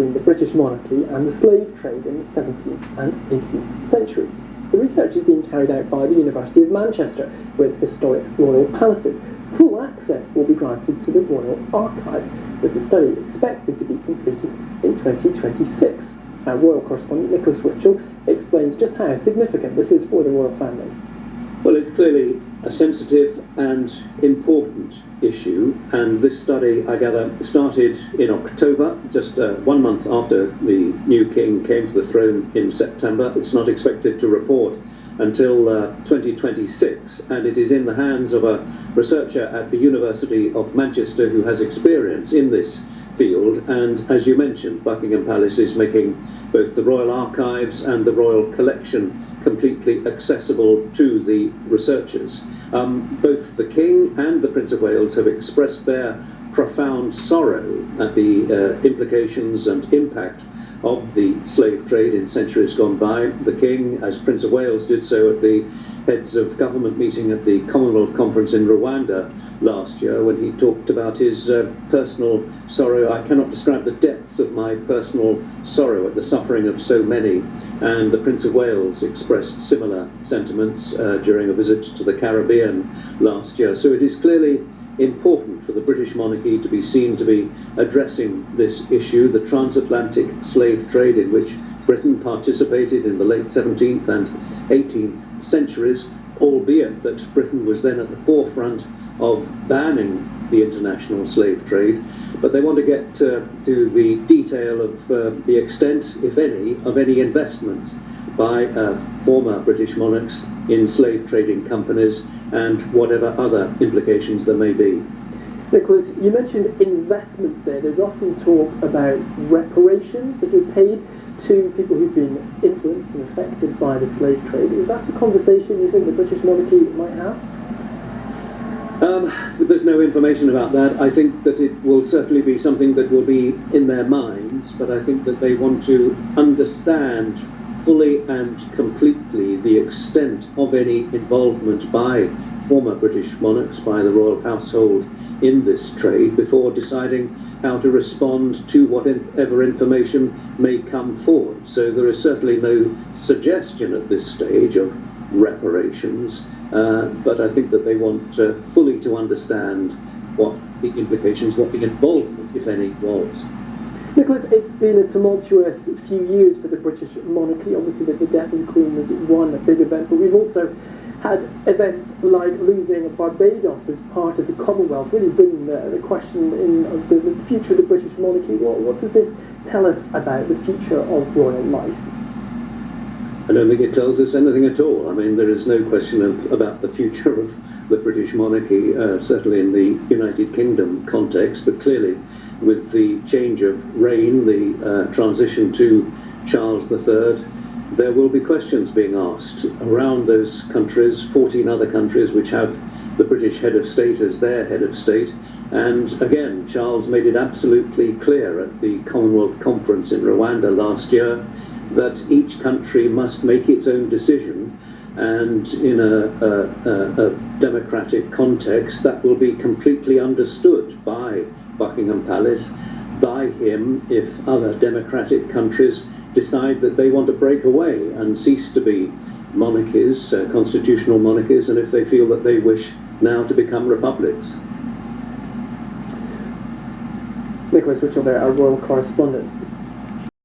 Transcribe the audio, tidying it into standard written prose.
between the British monarchy and the slave trade in the 17th and 18th centuries. The research is being carried out by the University of Manchester with historic royal palaces. Full access will be granted to the royal archives, with the study expected to be completed in 2026. Our royal correspondent Nicholas Witchell explains just how significant this is for the royal family. Well, it's clearly a sensitive and important issue, and this study, I gather, started in October, just 1 month after the new king came to the throne in September. It's not expected to report until 2026, and it is in the hands of a researcher at the University of Manchester who has experience in this field. And as you mentioned, Buckingham Palace is making both the Royal Archives and the Royal Collection completely accessible to the researchers. Both the King and the Prince of Wales have expressed their profound sorrow at the implications and impact of the slave trade in centuries gone by. The King, as Prince of Wales, did so at the Heads of Government meeting at the Commonwealth Conference in Rwanda last year, when he talked about his personal sorrow. I cannot describe the depths of my personal sorrow at the suffering of so many. And the Prince of Wales expressed similar sentiments during a visit to the Caribbean last year. So it is clearly important for the British monarchy to be seen to be addressing this issue, the transatlantic slave trade in which Britain participated in the late 17th and 18th centuries, albeit that Britain was then at the forefront of banning the international slave trade. But they want to get to the detail of the extent, if any, of any investments by former British monarchs in slave trading companies and whatever other implications there may be. Nicholas, you mentioned investments there. There's often talk about reparations that are paid to people who've been influenced and affected by the slave trade. Is that a conversation you think the British monarchy might have? There's no information about that. I think that it will certainly be something that will be in their minds, but I think that they want to understand fully and completely the extent of any involvement by former British monarchs, by the royal household in this trade, before deciding how to respond to whatever information may come forward. So there is certainly no suggestion at this stage of reparations, but I think that they want fully to understand what the implications, what the involvement, if any, was. Nicholas, it's been a tumultuous few years for the British monarchy. Obviously, the death of the Queen was one big event, but we've also had events like losing Barbados as part of the Commonwealth, really bringing the question in of the future of the British monarchy. What does this tell us about the future of royal life? I don't think it tells us anything at all. I mean, there is no question about the future of the British monarchy, certainly in the United Kingdom context, but clearly with the change of reign, the transition to Charles III, there will be questions being asked around those countries, 14 other countries which have the British head of state as their head of state. And again, Charles made it absolutely clear at the Commonwealth Conference in Rwanda last year that each country must make its own decision, and in a democratic context that will be completely understood by Buckingham Palace, by him, if other democratic countries decide that they want to break away and cease to be monarchies, constitutional monarchies, and if they feel that they wish now to become republics. Nicholas Witchell there, our royal correspondent.